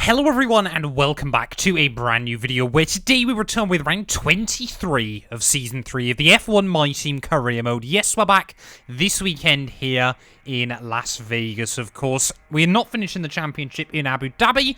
Hello everyone and welcome back to a brand new video where today we return with round 23 of Season 3 of the F1 My Team Career Mode. Yes, we're back this weekend here in Las Vegas, of course. We're not finishing the championship in Abu Dhabi.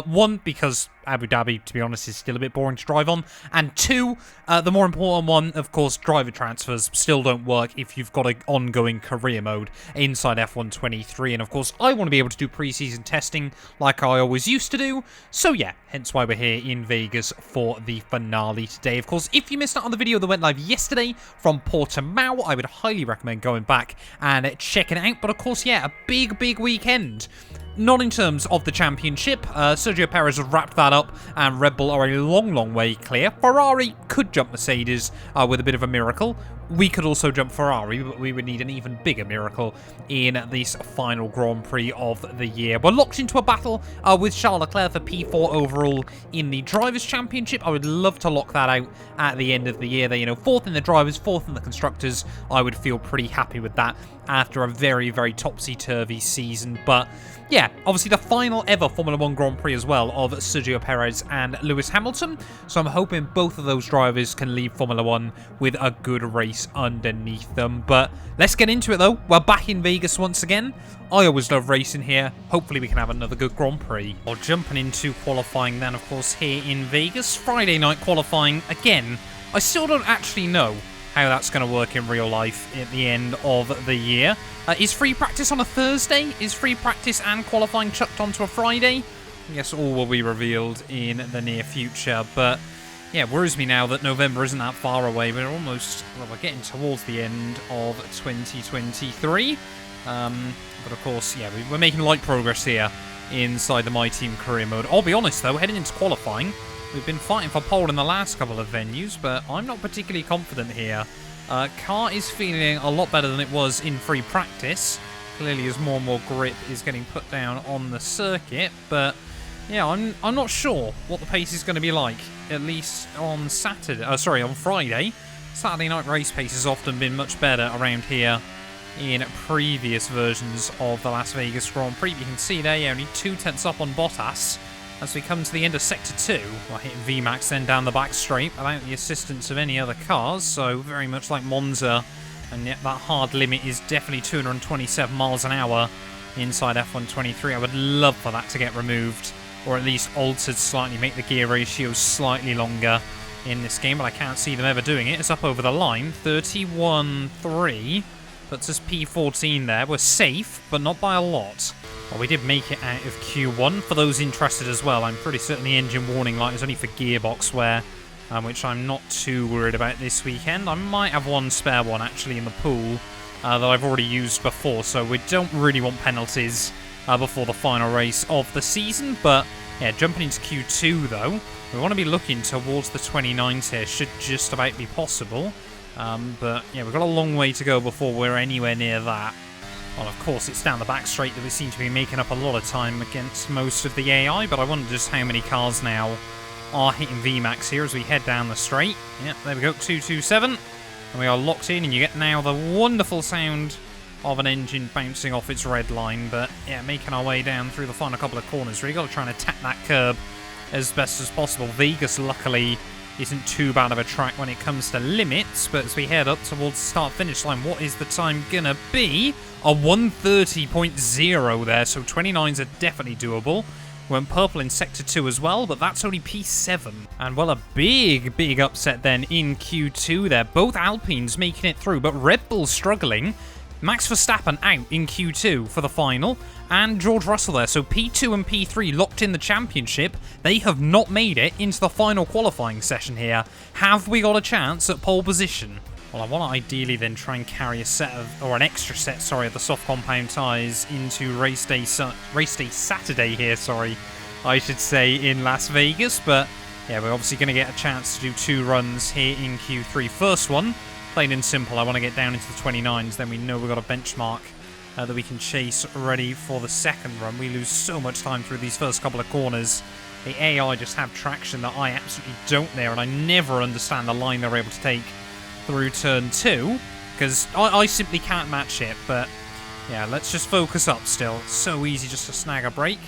One, because Abu Dhabi, to be honest, is still a bit boring to drive on. And two, the more important one, of course, driver transfers still don't work if you've got an ongoing career mode inside F1 23. And of course, I want to be able to do pre-season testing like I always used to do. So yeah, hence why we're here in Vegas for the finale today. Of course, if you missed out on the video that went live yesterday from Portimao, I would highly recommend going back and checking it out. But of course, yeah, a big weekend. Not in terms of the championship. Sergio Perez has wrapped that up, and Red Bull are a long way clear. Ferrari could jump Mercedes with a bit of a miracle. We could also jump Ferrari, but we would need an even bigger miracle in this final Grand Prix of the year. We're locked into a battle with Charles Leclerc for P4 overall in the Drivers' Championship. I would love to lock that out at the end of the year. They, fourth in the Drivers, fourth in the Constructors. I would feel pretty happy with that after a very topsy-turvy season. But yeah, obviously the final ever Formula 1 Grand Prix as well of Sergio Perez and Lewis Hamilton. So I'm hoping both of those drivers can leave Formula 1 with a good race underneath them. But let's get into it though. We're back in Vegas once again. I always love racing here. Hopefully we can have another good Grand Prix. Or jumping into qualifying then, of course, here in Vegas. Friday night qualifying again. I still don't actually know how that's going to work in real life at the end of the year. Is free practice on a Thursday? Is free practice and qualifying chucked onto a Friday? I guess all will be revealed in the near future. But yeah, it worries me now that November isn't that far away. We're almost, well, we're getting towards the end of 2023. But of course, yeah, we're making light progress here inside the My Team Career Mode. I'll be honest though, heading into qualifying, we've been fighting for pole in the last couple of venues, but I'm not particularly confident here. Car is feeling a lot better than it was in free practice. Clearly as more and more grip is getting put down on the circuit, but yeah, I'm not sure what the pace is going to be like, at least on on Friday. Saturday night race pace has often been much better around here in previous versions of the Las Vegas Grand Prix. You can see there, yeah, only 2/10 up on Bottas. As we come to the end of Sector 2, we're hitting VMAX then down the back straight without the assistance of any other cars, so very much like Monza, and yet that hard limit is definitely 227 miles an hour inside F1 23. I would love for that to get removed, or at least altered slightly, make the gear ratio slightly longer in this game, but I can't see them ever doing it. It's up over the line, 31.3, puts us P14 there. We're safe, but not by a lot. Well, we did make it out of Q1. For those interested as well, I'm pretty certain the engine warning light is only for gearbox wear, which I'm not too worried about this weekend. I might have one spare one actually in the pool that I've already used before, so we don't really want penalties before the final race of the season. But yeah, jumping into Q2 though, we want to be looking towards the 29s here, should just about be possible. But yeah, we've got a long way to go before we're anywhere near that. Well, of course, it's down the back straight that we seem to be making up a lot of time against most of the AI, but I wonder just how many cars now are hitting VMAX here as we head down the straight. Yep, there we go, 227. And we are locked in, and you get now the wonderful sound of an engine bouncing off its red line. But yeah, making our way down through the final couple of corners. Really got to try and attack that curb as best as possible. Vegas, luckily, isn't too bad of a track when it comes to limits, but as we head up towards the start-finish line, what is the time gonna be? A 1:30.0 there, so 29s are definitely doable. Went purple in Sector 2 as well, but that's only P7. And well, a big upset then in Q2 there. Both Alpines making it through, but Red Bull struggling. Max Verstappen out in Q2 for the final, and George Russell there. So P2 and P3 locked in the championship. They have not made it into the final qualifying session here. Have we got a chance at pole position? Well, I want to ideally then try and carry an extra set, of the soft compound tyres into race day Saturday here, I should say, in Las Vegas. But yeah, we're obviously going to get a chance to do 2 runs here in Q3. First one, plain and simple, I want to get down into the 29s, then we know we've got a benchmark that we can chase ready for the second run. We lose so much time through these first couple of corners. The AI just have traction that I absolutely don't there, and I never understand the line they're able to take through turn 2, because I simply can't match it. But yeah, let's just focus up still. So easy just to snag a break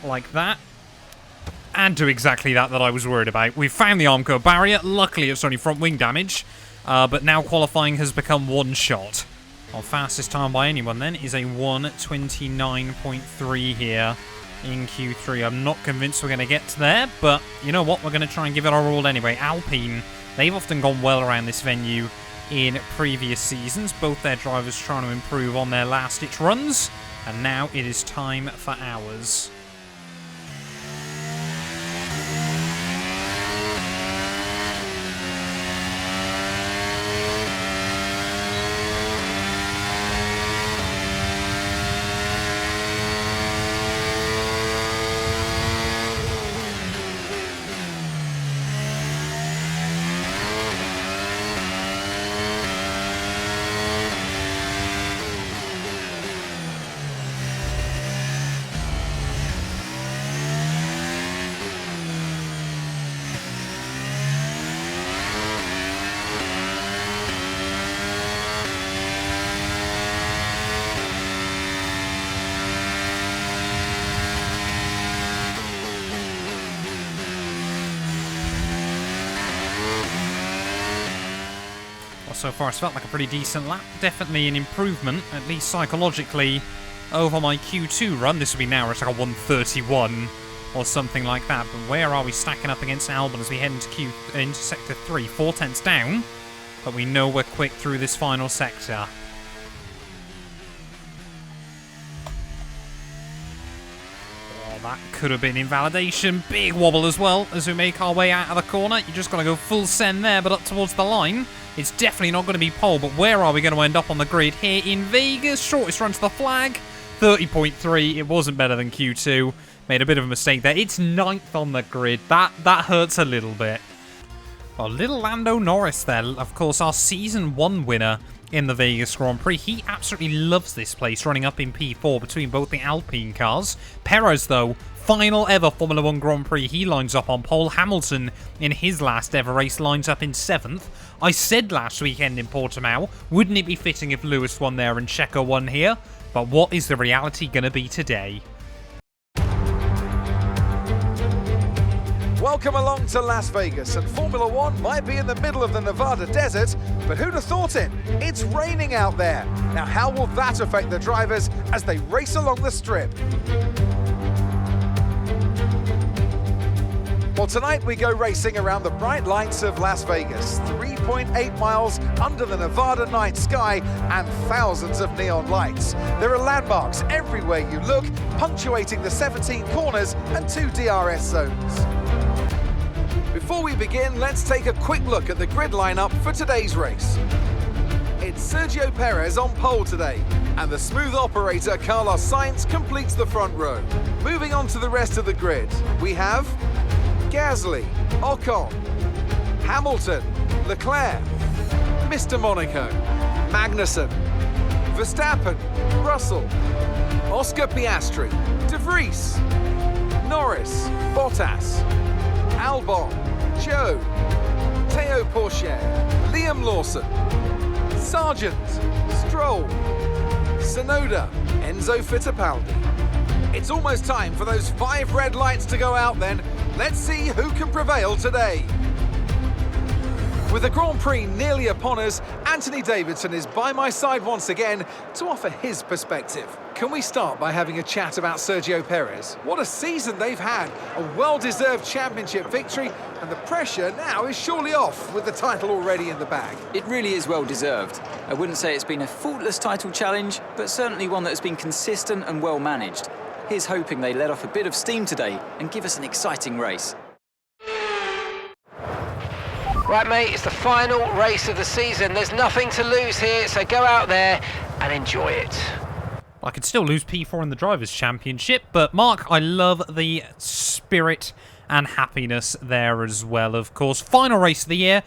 like that. and do exactly that I was worried about. We found the Armco barrier. Luckily, it's only front wing damage, but now qualifying has become one shot. Our fastest time by anyone then is a 1:29.3 here in Q3. I'm not convinced we're going to get to there, but you know what? We're going to try and give it our all anyway. Alpine, they've often gone well around this venue in previous seasons. Both their drivers trying to improve on their last-ditch runs, and now it is time for ours. So far, it's felt like a pretty decent lap. Definitely an improvement, at least psychologically, over my Q2 run. This would be now, it's like a 1:31 or something like that. But where are we stacking up against Albon as we head into Sector 3? 4 tenths down, but we know we're quick through this final sector. Oh, that could have been invalidation. Big wobble as well as we make our way out of the corner. You just got to go full send there, but up towards the line. It's definitely not going to be pole, but where are we going to end up on the grid here in Vegas? Shortest run to the flag, 30.3. It wasn't better than Q2. Made a bit of a mistake there. It's 9th on the grid. That hurts a little bit. Well, little Lando Norris there, of course, our Season 1 winner in the Vegas Grand Prix. He absolutely loves this place, running up in P4 between both the Alpine cars. Perez, though, final ever Formula 1 Grand Prix, he lines up on pole. Hamilton, in his last ever race, lines up in 7th. I said last weekend in Portimao, wouldn't it be fitting if Lewis won there and Checo won here? But what is the reality going to be today? Welcome along to Las Vegas, and Formula 1 might be in the middle of the Nevada desert, but who'd have thought it? It's raining out there. Now, how will that affect the drivers as they race along the strip? Well, tonight we go racing around the bright lights of Las Vegas, 3.8 miles under the Nevada night sky and thousands of neon lights. There are landmarks everywhere you look, punctuating the 17 corners and 2 DRS zones. Before we begin, let's take a quick look at the grid lineup for today's race. It's Sergio Perez on pole today, and the smooth operator Carlos Sainz completes the front row. Moving on to the rest of the grid, we have Gasly, Ocon, Hamilton, Leclerc, Mr. Monaco, Magnussen, Verstappen, Russell, Oscar Piastri, De Vries, Norris, Bottas, Albon, Joe, Teo Pourchaire, Liam Lawson, Sargent, Stroll, Tsunoda, Enzo Fittipaldi. It's almost time for those 5 red lights to go out then. Let's see who can prevail today. With the Grand Prix nearly upon us, Anthony Davidson is by my side once again to offer his perspective. Can we start by having a chat about Sergio Perez? What a season they've had, a well-deserved championship victory, and the pressure now is surely off with the title already in the bag. It really is well-deserved. I wouldn't say it's been a faultless title challenge, but certainly one that has been consistent and well-managed. Here's hoping they let off a bit of steam today and give us an exciting race. Right, mate, it's the final race of the season. There's nothing to lose here, so go out there and enjoy it. I could still lose P4 in the Drivers' Championship, but Mark, I love the spirit and happiness there as well, of course. Final race of the year.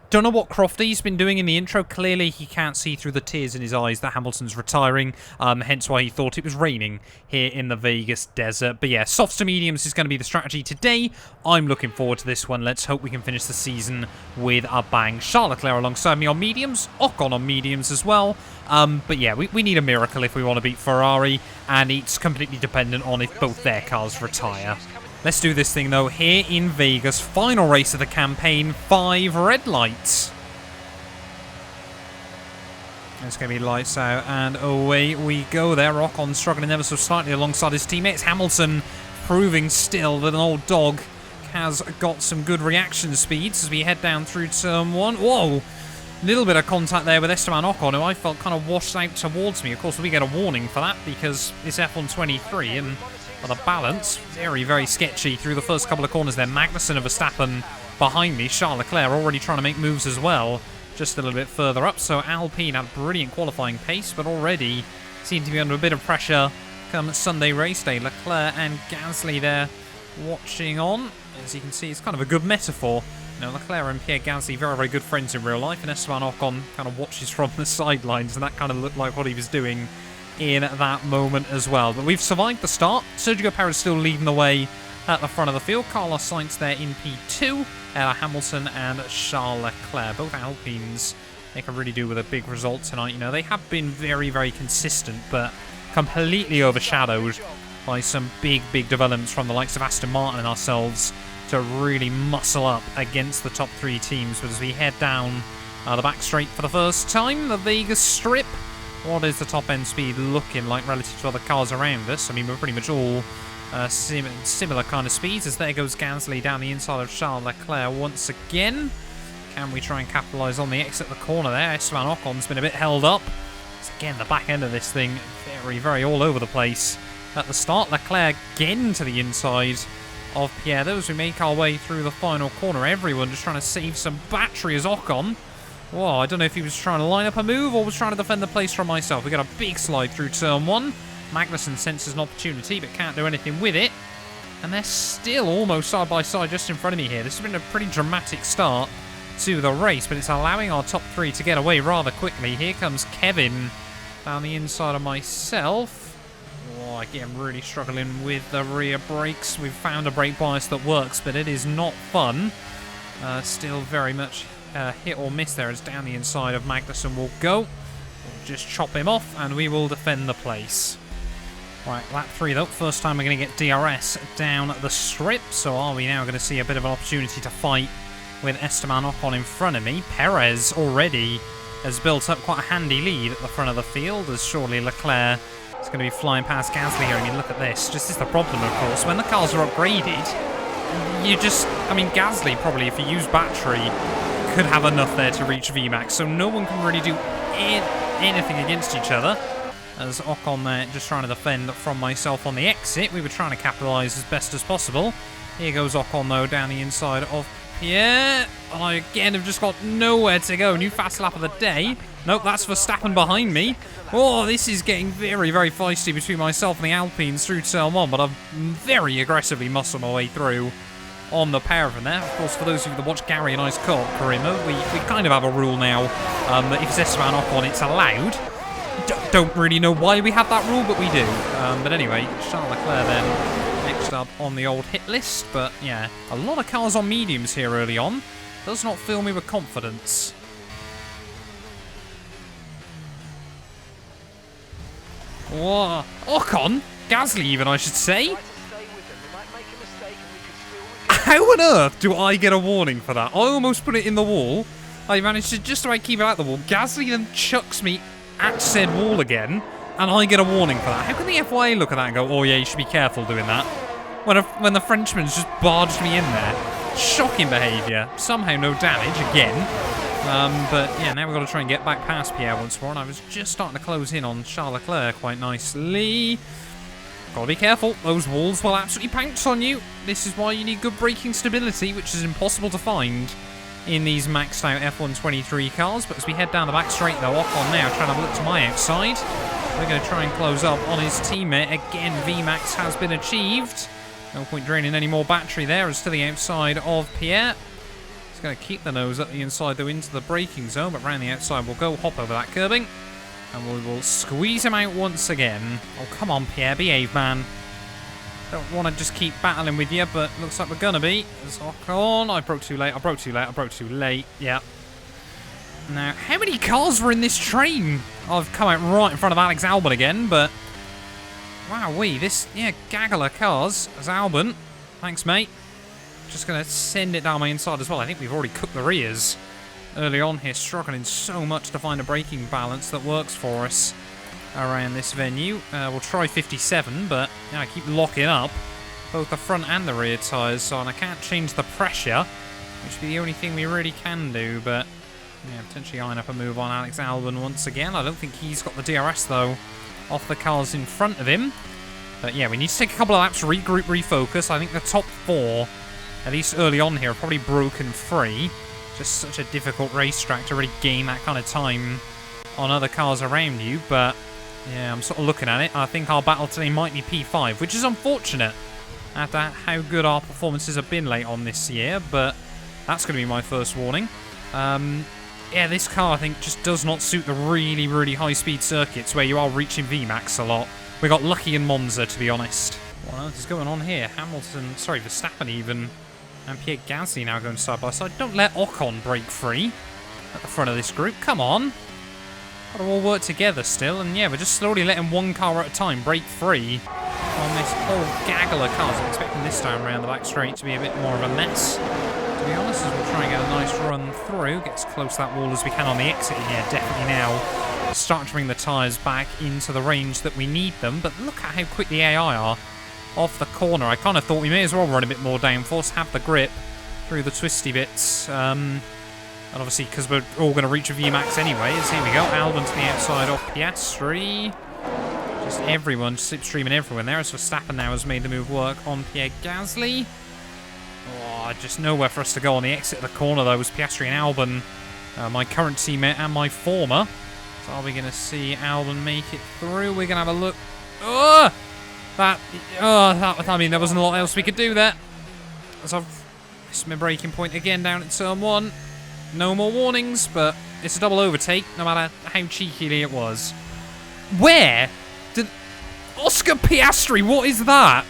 Don't know what Crofty's been doing in the intro. Clearly, he can't see through the tears in his eyes that Hamilton's retiring, hence why he thought it was raining here in the Vegas desert. But yeah, softs to mediums is going to be the strategy today. I'm looking forward to this one. Let's hope we can finish the season with a bang. Charles Leclerc alongside me on mediums, Ocon on mediums as well. But yeah, we need a miracle if we want to beat Ferrari, and it's completely dependent on if both their cars retire. Let's do this thing, though, here in Vegas. Final race of the campaign, 5 red lights. It's going to be lights out, and away we go there. Ocon struggling ever so slightly alongside his teammates. Hamilton proving still that an old dog has got some good reaction speeds as we head down through turn 1. Whoa! Little bit of contact there with Esteban Ocon, who I felt kind of washed out towards me. Of course, we get a warning for that because it's F123, and for the balance, very, very sketchy through the first couple of corners there. Magnussen and Verstappen behind me. Charles Leclerc already trying to make moves as well, just a little bit further up. So Alpine had brilliant qualifying pace, but already seem to be under a bit of pressure come Sunday race day. Leclerc and Gasly there watching on. As you can see, it's kind of a good metaphor. You know, Leclerc and Pierre Gasly, very, very good friends in real life, and Esteban Ocon kind of watches from the sidelines, and that kind of looked like what he was doing in that moment as well. But we've survived the start. Sergio Perez still leading the way at the front of the field. Carlos Sainz there in P2. Hamilton and Charles Leclerc, both Alpines. They can really do with a big result tonight. You know, they have been very, very consistent, but completely overshadowed by some big, big developments from the likes of Aston Martin and ourselves to really muscle up against the top 3 teams. But as we head down the back straight for the first time, the Vegas Strip, what is the top end speed looking like relative to other cars around us? I mean, we're pretty much all similar kind of speeds, as there goes Gasly down the inside of Charles Leclerc once again. Can we try and capitalise on the exit of the corner there? Esteban Ocon's been a bit held up. It's again the back end of this thing, very, very all over the place. At the start, Leclerc again to the inside of Pierre. Those who make our way through the final corner, everyone just trying to save some battery as Ocon. Whoa, I don't know if he was trying to line up a move or was trying to defend the place from myself. We got a big slide through turn 1. Magnussen senses an opportunity but can't do anything with it. And they're still almost side by side just in front of me here. This has been a pretty dramatic start to the race, but it's allowing our top 3 to get away rather quickly. Here comes Kevin down the inside of myself. Oh, again, really struggling with the rear brakes. We've found a brake bias that works, but it is not fun. Still very much hit or miss there as down the inside of Magnussen will go. We'll just chop him off and we will defend the place. Right, lap 3 though. First time we're going to get DRS down the strip. So are we now going to see a bit of an opportunity to fight with Esteban Ocon in front of me? Perez already has built up quite a handy lead at the front of the field, as surely Leclerc is going to be flying past Gasly here. I mean, look at this. This is the problem, of course. When the cars are upgraded, you just... I mean, Gasly probably, if he used battery, could have enough there to reach VMAX. So no one can really do anything against each other. As Ocon there just trying to defend from myself on the exit. We were trying to capitalise as best as possible. Here goes Ocon, though, down the inside of Pierre. And I, again, have just got nowhere to go. New fast lap of the day. Nope, that's Verstappen behind me. Oh, this is getting very, very feisty between myself and the Alpines through turn 1. But I've very aggressively muscled my way through on the pair of them there. Of course, for those of you that watch Gary and I's co-op, Karima, we kind of have a rule now that if it's Esteban Ocon, it's allowed. Don't really know why we have that rule, but we do. But anyway, Charles Leclerc then next up on the old hit list. But yeah, a lot of cars on mediums here early on. Does not fill me with confidence. Whoa. Ocon? Gasly even, I should say. How on earth do I get a warning for that? I almost put it in the wall. I managed to just about keep it out the wall. Gasly then chucks me at said wall again, and I get a warning for that. How can the FIA look at that and go, oh yeah, you should be careful doing that, when the Frenchman's just barged me in there? Shocking behaviour. Somehow no damage again. But yeah, now we've got to try and get back past Pierre once more, and I was just starting to close in on Charles Leclerc quite nicely. Gotta be careful, those walls will absolutely pounce on you. This is why you need good braking stability, which is impossible to find in these maxed out F123 cars. But as we head down the back straight though, Ocon now trying to look to my outside. We're going to try and close up on his teammate. Again, VMAX has been achieved. No point draining any more battery there. As to the outside of Pierre. He's going to keep the nose at the inside though into the braking zone, but round the outside we'll go hop over that curbing. And we will squeeze him out once again. Oh, come on Pierre, behave man. Don't want to just keep battling with you, but looks like we're going to be. There's Ocon. I broke too late. Yeah. Now, how many cars were in this train? I've come out right in front of Alex Albon again, but... Wowee, this, yeah, gaggle of cars as Albon Thanks, mate. Just going to send it down my inside as well. I think we've already cooked the rears early on here, struggling so much to find a braking balance that works for us around this venue. We'll try 57, but I keep locking up both the front and the rear tyres, so I can't change the pressure, which would be the only thing we really can do, but yeah, potentially eyeing up a move on Alex Albon once again. I don't think he's got the DRS, though, off the cars in front of him. But yeah, we need to take a couple of laps, regroup, refocus. I think the top 4, at least early on here, are probably broken free. Just such a difficult racetrack to really gain that kind of time on other cars around you. But yeah, I'm sort of looking at it. I think our battle today might be P5, which is unfortunate after how good our performances have been late on this year. But that's going to be my first warning. Yeah, this car, I think, just does not suit the really, really high-speed circuits where you are reaching VMAX a lot. We got lucky in Monza, to be honest. What else is going on here? Verstappen even, and Pierre Gasly now going side by side. Don't let Ocon break free at the front of this group. Come on. Got to all work together still, and yeah, we're just slowly letting one car at a time break free on this whole gaggle of cars. I'm expecting this time around the back straight to be a bit more of a mess, to be honest, as we'll try and get a nice run through. Get as close to that wall as we can on the exit here, definitely now. Start to bring the tyres back into the range that we need them, but look at how quick the AI are off the corner. I kind of thought we may as well run a bit more downforce, have the grip through the twisty bits, and obviously because we're all going to reach a VMAX anyways. Here we go, Albon to the outside off Piastri. Just everyone slipstreaming everyone there as Verstappen now has made the move work on Pierre Gasly. Oh, just nowhere for us to go on the exit of the corner though was Piastri and Albon, my current teammate and my former. So are we going to see Albon make it through? We're going to have a look. I mean, there wasn't a lot else we could do there. As I've missed my braking point again down at turn 1. No more warnings, but it's a double overtake, no matter how cheekily it was. Where did Oscar Piastri? What is that?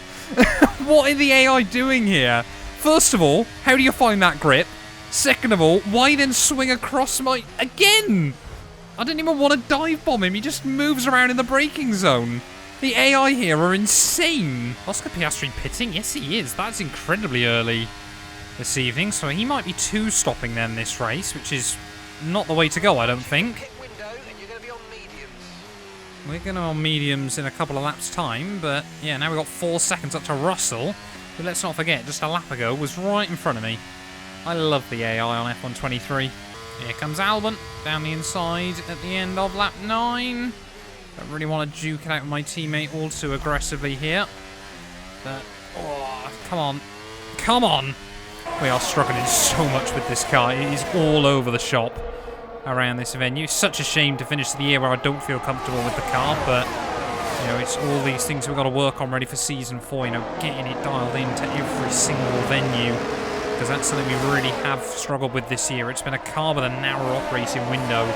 What are the AI doing here? First of all, how do you find that grip? Second of all, why then swing across my... Again! I didn't even want to dive bomb him. He just moves around in the braking zone. The AI here are insane. Oscar Piastri pitting? Yes, he is. That's incredibly early this evening. So he might be 2-stopping then this race, which is not the way to go, I don't think. We're going to on mediums in a couple of laps' time. But yeah, now we've got 4 seconds up to Russell. But let's not forget, just a lap ago was right in front of me. I love the AI on F123. Here comes Albon down the inside at the end of lap 9. Don't really want to duke it out with my teammate all too aggressively here. But, oh, come on. Come on! We are struggling so much with this car. It is all over the shop around this venue. It's such a shame to finish the year where I don't feel comfortable with the car, but, you know, it's all these things we've got to work on ready for Season 4, you know, getting it dialed into every single venue. Because that's something we really have struggled with this year. It's been a car with a narrow operating window.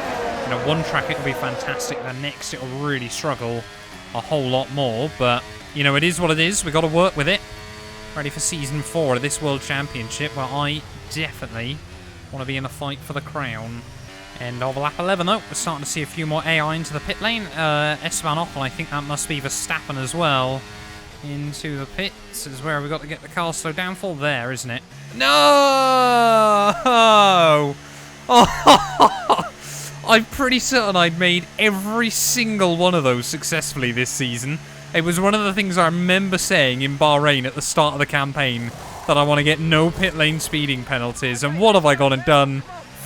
You know, one track it'll be fantastic, the next it'll really struggle a whole lot more. But, you know, it is what it is. We've got to work with it. Ready for Season 4 of this World Championship, where I definitely want to be in the fight for the crown. End of lap 11, though. We're starting to see a few more AI into the pit lane. Esteban Ocon, I think that must be Verstappen as well. Into the pits is where we've got to get the car slow downfall there, isn't it? No! Oh! I'm pretty certain I'd made every single one of those successfully this season. It was one of the things I remember saying in Bahrain at the start of the campaign, that I want to get no pit lane speeding penalties. And what have I gone and done?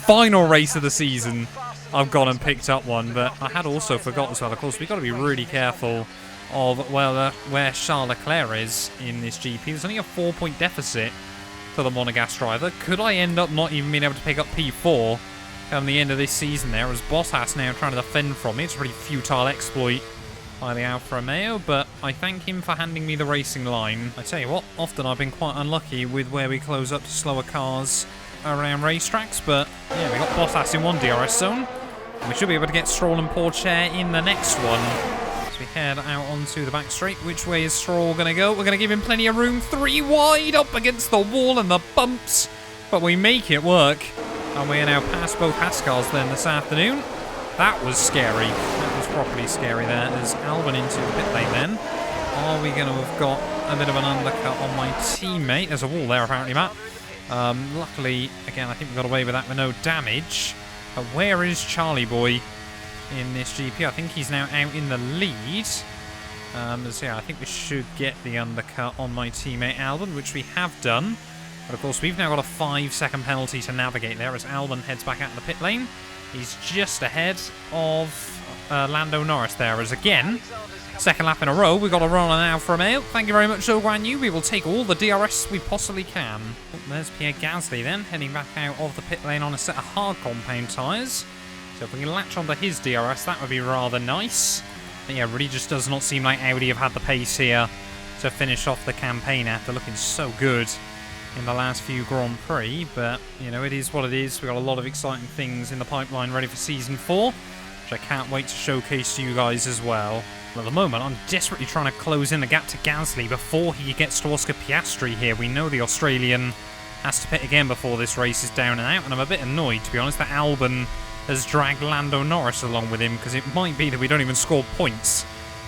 Final race of the season, I've gone and picked up one. But I had also forgot as well, of course, we've got to be really careful of, well, where Charles Leclerc is in this GP. There's only a 4-point deficit to the Monegasque driver. Could I end up not even being able to pick up P4 come the end of this season there, as Bottas now trying to defend from it? It's a pretty futile exploit by the Alfa Romeo, but I thank him for handing me the racing line. I tell you what, often I've been quite unlucky with where we close up to slower cars around racetracks, but yeah, we got Bottas in one DRS zone. We should be able to get Stroll and Pourchaire in the next one. As we head out onto the back straight, which way is Stroll going to go? We're going to give him plenty of room. 3 wide up against the wall and the bumps, but we make it work. And we are now past both Haskars then this afternoon. That was scary. That was properly scary there, as Albon into the pit lane then Are we going to have got a bit of an undercut on my teammate? There's a wall there, apparently, Matt. Luckily, again, I think we got away with that with no damage. But where is Charlie Boy in this GP? I think he's now out in the lead. So yeah, I think we should get the undercut on my teammate Albon, which we have done. But of course, we've now got a 5-second penalty to navigate there as Albon heads back out of the pit lane. He's just ahead of Lando Norris there, as again, second lap in a row, we've got a run on Alfa Romeo. Thank you very much, so Guan Yu. We will take all the DRS we possibly can. Oh, there's Pierre Gasly then, heading back out of the pit lane on a set of hard compound tyres. So if we can latch onto his DRS, that would be rather nice. But yeah, really just does not seem like Audi have had the pace here to finish off the campaign after looking so good in the last few Grand Prix. But, you know, it is what it is. We've got a lot of exciting things in the pipeline ready for Season 4, which I can't wait to showcase to you guys as well. At the moment, I'm desperately trying to close in the gap to Gasly before he gets to Oscar Piastri here. We know the Australian has to pit again before this race is down and out, and I'm a bit annoyed, to be honest, that Albon has dragged Lando Norris along with him, because it might be that we don't even score points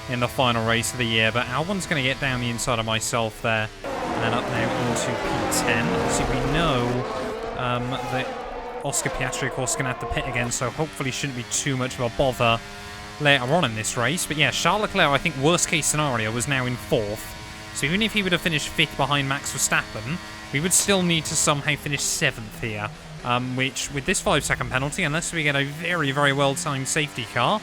in the final race of the year. But Albon's going to get down the inside of myself there, and up now into P10. Obviously, we know that Oscar Piastri, of course, is going to have to pit again, so hopefully shouldn't be too much of a bother later on in this race. But yeah, Charles Leclerc, I think worst case scenario, was now in 4th. So even if he would have finished 5th behind Max Verstappen, we would still need to somehow finish 7th here. Which, with this 5-second penalty, unless we get a very, very well-timed safety car,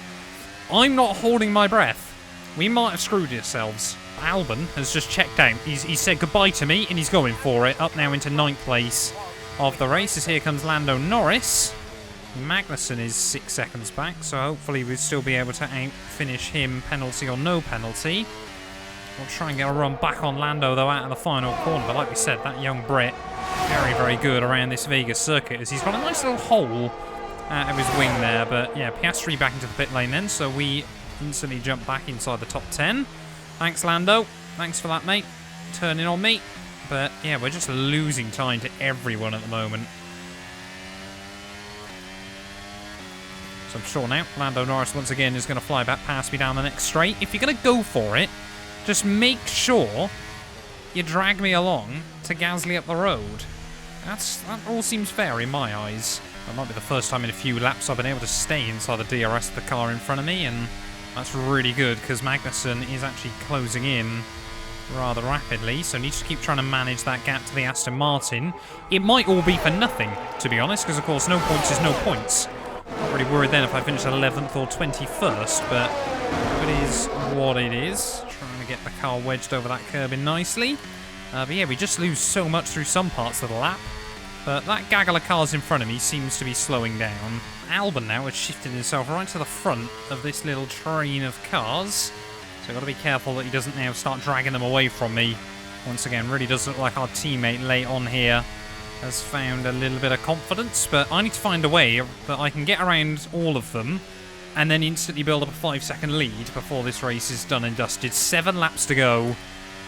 I'm not holding my breath. We might have screwed ourselves. Albon has just checked out. He's said goodbye to me, and he's going for it. Up now into 9th place of the race, as here comes Lando Norris. Magnussen is 6 seconds back, so hopefully we'll still be able to out-finish him, penalty or no penalty. We'll try and get a run back on Lando, though, out of the final corner. But like we said, that young Brit, very, very good around this Vegas circuit, as he's got a nice little hole out of his wing there. But yeah, Piastri back into the pit lane then, so we instantly jump back inside the top 10. Thanks, Lando. Thanks for that, mate. Turning on me. But yeah, we're just losing time to everyone at the moment. So I'm sure now Lando Norris once again is going to fly back past me down the next straight. If you're going to go for it, just make sure you drag me along to Gasly up the road. That all seems fair in my eyes. That might be the first time in a few laps I've been able to stay inside the DRS of the car in front of me, and that's really good because Magnussen is actually closing in rather rapidly, so need to keep trying to manage that gap to the Aston Martin. It might all be for nothing, to be honest, because of course no points is no points. Not really worried then if I finish 11th or 21st, but it is what it is. Trying to get the car wedged over that curb in nicely. But yeah, we just lose so much through some parts of the lap. But that gaggle of cars in front of me seems to be slowing down. Albon now has shifted himself right to the front of this little train of cars. So I've got to be careful that he doesn't now start dragging them away from me. Once again, really does look like our teammate late on here has found a little bit of confidence. But I need to find a way that I can get around all of them and then instantly build up a 5-second lead before this race is done and dusted. 7 laps to go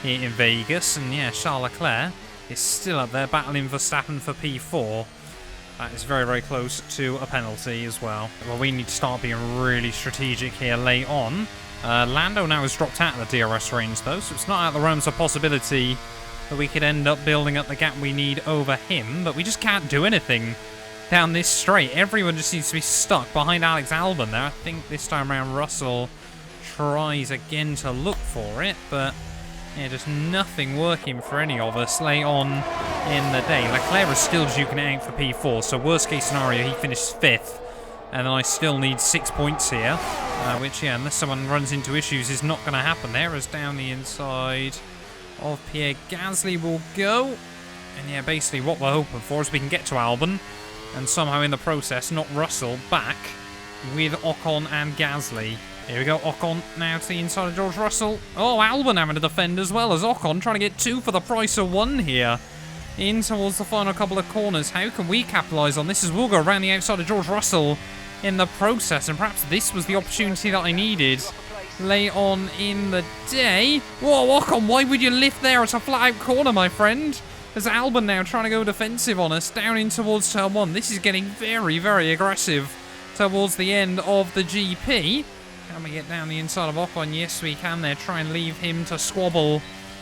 here in Vegas. And yeah, Charles Leclerc is still up there battling Verstappen for P4. That is very, very close to a penalty as well. Well, we need to start being really strategic here late on. Lando now has dropped out of the DRS range, though, so it's not out of the realms of possibility that we could end up building up the gap we need over him, but we just can't do anything down this straight. Everyone just seems to be stuck behind Alex Albon there. I think this time around Russell tries again to look for it, but yeah, just nothing working for any of us late on in the day. Leclerc is still duking it out for P4, so worst case scenario, he finishes 5th, and then I still need 6 points here, which, yeah, unless someone runs into issues, is not going to happen there, as down the inside of Pierre Gasly will go. And yeah, basically what we're hoping for is we can get to Albon, and somehow in the process knock Russell back with Ocon and Gasly. Here we go, Ocon now to the inside of George Russell. Oh, Albon having to defend as well as Ocon, trying to get 2 for the price of 1 here. In towards the final couple of corners. How can we capitalise on this as we'll go around the outside of George Russell in the process? And perhaps this was the opportunity that I needed late on in the day. Whoa, Ocon, why would you lift there? It's a flat-out corner, my friend. There's Albon now trying to go defensive on us down in towards turn 1. This is getting very, very aggressive towards the end of the GP. Can we get down the inside of Ocon? Yes, we can there. Try and leave him to squabble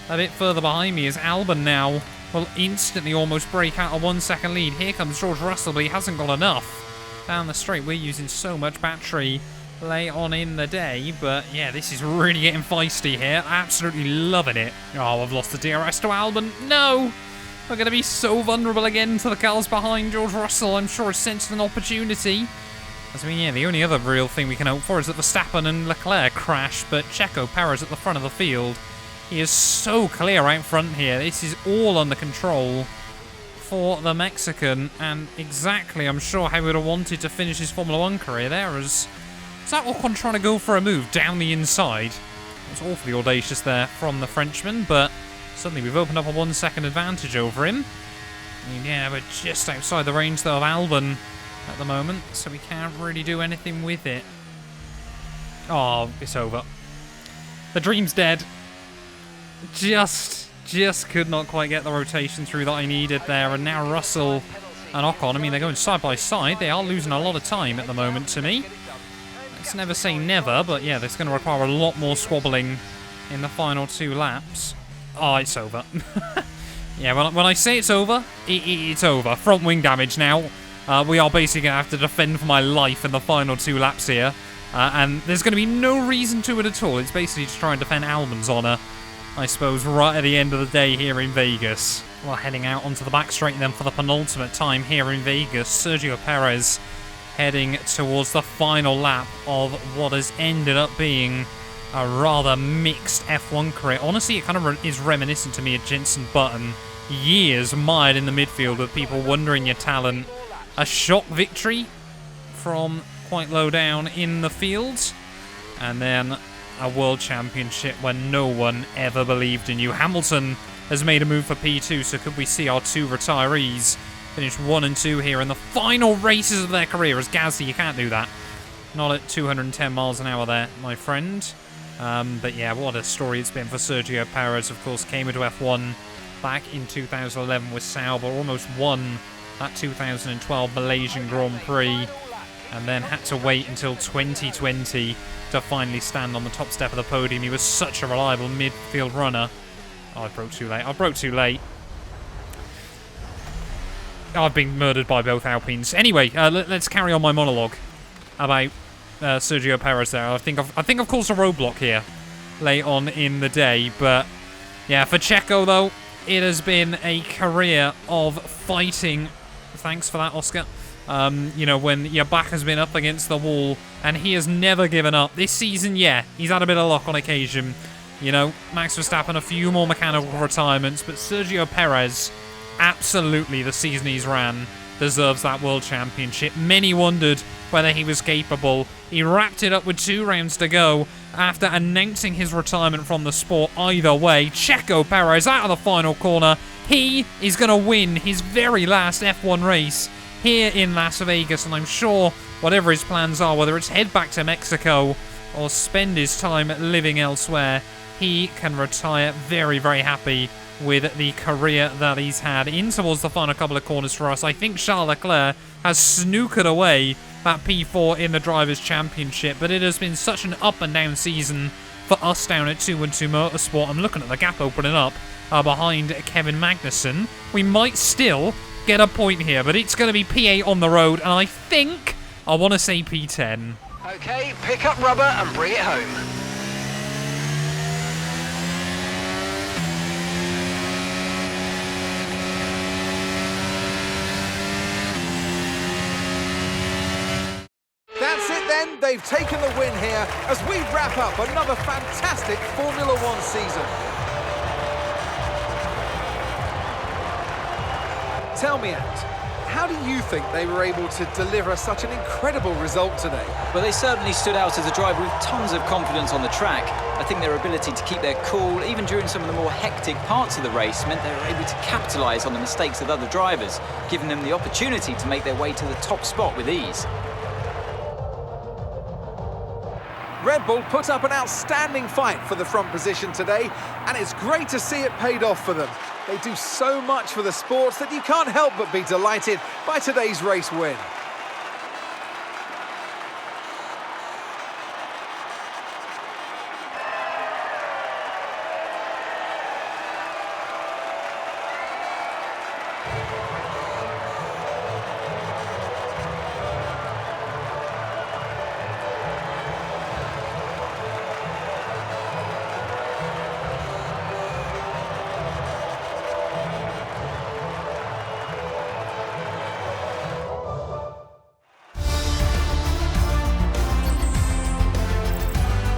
a bit further behind me as Albon now will instantly almost break out a 1 second lead. Here comes George Russell, but he hasn't got enough. Down the straight, we're using so much battery late on in the day, but yeah, this is really getting feisty here. Absolutely loving it. Oh, I've lost the DRS to Albon. No! We're going to be so vulnerable again to the cars behind George Russell. I'm sure it's sensed an opportunity. I mean, yeah, the only other real thing we can hope for is that Verstappen and Leclerc crash, but Checo Perez at the front of the field. He is so clear out front here. This is all under control for the Mexican, and exactly, I'm sure, how he would have wanted to finish his Formula 1 career there. Is that Ocon trying to go for a move down the inside? It's awfully audacious there from the Frenchman, but suddenly we've opened up a 1 second advantage over him. I mean, yeah, we're just outside the range, though, of Albon at the moment, so we can't really do anything with it. Oh, it's over. The dream's dead. Just could not quite get the rotation through that I needed there, and now Russell and Ocon, I mean, they're going side by side. They are losing a lot of time at the moment to me. Let's never say never, but yeah, that's going to require a lot more squabbling in the final 2 laps. Oh, it's over. Yeah, when I say it's over, it's over. Front wing damage now. We are basically going to have to defend for my life in the final 2 laps here. And there's going to be no reason to it at all. It's basically just trying to defend Albon's honour, I suppose, right at the end of the day here in Vegas. Well, heading out onto the back straight then for the penultimate time here in Vegas. Sergio Perez heading towards the final lap of what has ended up being a rather mixed F1 career. Honestly, it kind of is reminiscent to me of Jenson Button. Years mired in the midfield with people wondering your talent. A shock victory from quite low down in the field. And then a world championship when no one ever believed in you. Hamilton has made a move for P2, so could we see our 2 retirees finish 1 and 2 here in the final races of their career? As Gasly, you can't do that. Not at 210 miles an hour there, my friend. But yeah, what a story it's been for Sergio Perez. Of course, came into F1 back in 2011 with Sauber, almost won that 2012 Malaysian Grand Prix, and then had to wait until 2020 to finally stand on the top step of the podium. He was such a reliable midfield runner. Oh, I broke too late. I've been murdered by both Alpines. Anyway, let's carry on my monologue about Sergio Perez there. I think I've caused a roadblock here late on in the day, but yeah, for Checo though, it has been a career of fighting. Thanks for that, Oscar. You know, when your back has been up against the wall, and he has never given up. This season, yeah, he's had a bit of luck on occasion. You know, Max Verstappen, a few more mechanical retirements, but Sergio Perez, absolutely, the season he's ran deserves that world championship. Many wondered whether he was capable. He wrapped it up with 2 rounds to go after announcing his retirement from the sport. Either way, Checo Perez out of the final corner. He is going to win his very last F1 race here in Las Vegas, and I'm sure whatever his plans are, whether it's head back to Mexico or spend his time living elsewhere, he can retire very, very happy with the career that he's had. In towards the final couple of corners for us, I think Charles Leclerc has snookered away that P4 in the Drivers' Championship, but it has been such an up and down season for us down at 212 Motorsport. I'm looking at the gap opening up behind Kevin Magnussen. We might still get a point here, but it's going to be P8 on the road, and I think I want to say P10. Okay, pick up rubber and bring it home. That's it then, they've taken the win here as we wrap up another fantastic Formula 1 season. Tell me, Ant, how do you think they were able to deliver such an incredible result today? Well, they certainly stood out as a driver with tons of confidence on the track. I think their ability to keep their cool, even during some of the more hectic parts of the race, meant they were able to capitalise on the mistakes of other drivers, giving them the opportunity to make their way to the top spot with ease. Red Bull put up an outstanding fight for the front position today, and it's great to see it paid off for them. They do so much for the sport that you can't help but be delighted by today's race win.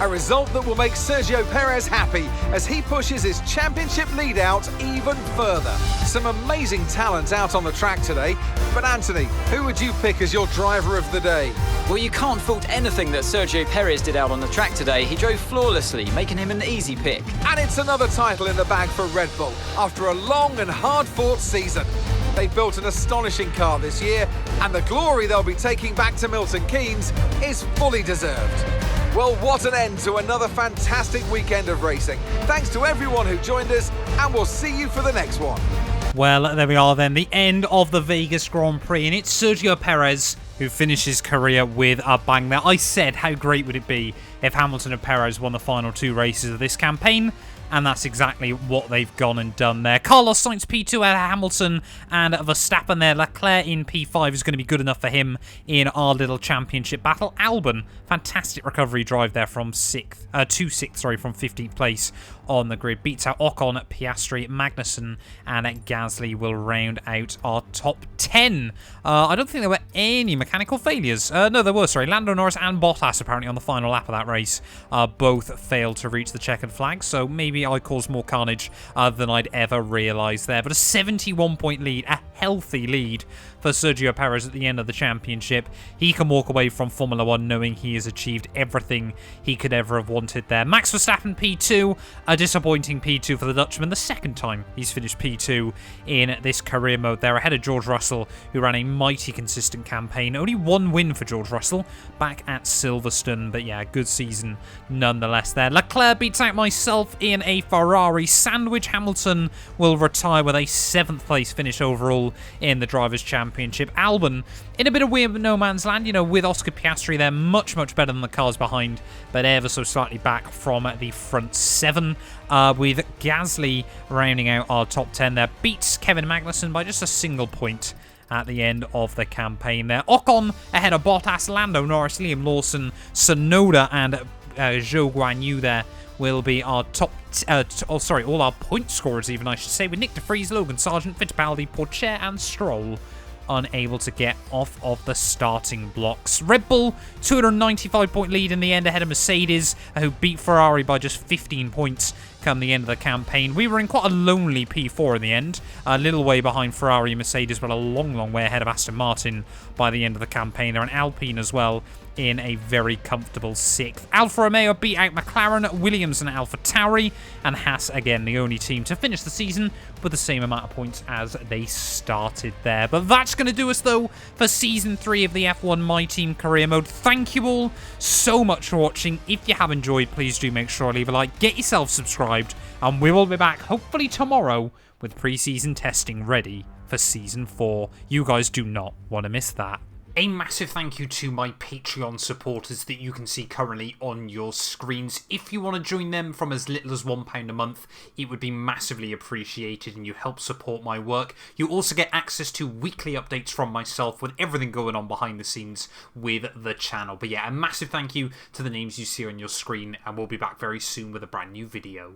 A result that will make Sergio Perez happy as he pushes his championship lead out even further. Some amazing talent out on the track today, but Anthony, who would you pick as your driver of the day? Well, you can't fault anything that Sergio Perez did out on the track today. He drove flawlessly, making him an easy pick. And it's another title in the bag for Red Bull after a long and hard-fought season. They've built an astonishing car this year, and the glory they'll be taking back to Milton Keynes is fully deserved. Well, what an end to another fantastic weekend of racing. Thanks to everyone who joined us, and we'll see you for the next one. Well, there we are then, the end of the Vegas Grand Prix, and it's Sergio Perez who finished his career with a bang there. I said, how great would it be if Hamilton and Perez won the final 2 races of this campaign? And that's exactly what they've gone and done there. Carlos Sainz P2 at Hamilton, and Verstappen there. Leclerc in P5 is going to be good enough for him in our little championship battle. Albon, fantastic recovery drive there from 6th, from 15th place on the grid. Beats out Ocon, Piastri, Magnussen, and Gasly will round out our top 10. I don't think there were any mechanical failures. No, there were, sorry. Lando, Norris, and Bottas apparently on the final lap of that race both failed to reach the checkered flag, so maybe I caused more carnage than I'd ever realised there. But a 71-point lead, a healthy lead for Sergio Perez at the end of the championship. He can walk away from Formula 1 knowing he has achieved everything he could ever have wanted there. Max Verstappen P2, a disappointing P2 for the Dutchman. The second time he's finished P2 in this career mode there, ahead of George Russell, who ran a mighty consistent campaign. Only 1 win for George Russell back at Silverstone, but yeah, good season nonetheless there. Leclerc beats out myself in a Ferrari sandwich. Hamilton will retire with a 7th place finish overall in the Drivers' Championship. Albon in a bit of weird no man's land, you know, with Oscar Piastri there, much better than the cars behind, but ever so slightly back from the front 7. With Gasly rounding out our top 10 there. Beats Kevin Magnussen by just a single point at the end of the campaign there. Ocon ahead of Bottas, Lando, Norris, Liam Lawson, Tsunoda, and Zhou Guanyu there will be our top, all our point scorers even, I should say, with Nick de Vries, Logan Sargent, Fittipaldi, Pourchaire, and Stroll unable to get off of the starting blocks. Red Bull, 295-point lead in the end ahead of Mercedes, who beat Ferrari by just 15 points come the end of the campaign. We were in quite a lonely P4 in the end, a little way behind Ferrari and Mercedes, but a long way ahead of Aston Martin by the end of the campaign. They're an Alpine as well in a very comfortable 6th. Alfa Romeo beat out McLaren, Williams and AlphaTauri, and Haas again the only team to finish the season with the same amount of points as they started there. But that's going to do us though for Season 3 of the F1 My Team Career Mode. Thank you all so much for watching. If you have enjoyed, please do make sure to leave a like, get yourself subscribed, and we will be back hopefully tomorrow with pre-season testing ready for Season 4. You guys do not want to miss that. A massive thank you to my Patreon supporters that you can see currently on your screens. If you want to join them from as little as £1 a month, it would be massively appreciated and you help support my work. You also get access to weekly updates from myself with everything going on behind the scenes with the channel. But yeah, a massive thank you to the names you see on your screen, and we'll be back very soon with a brand new video.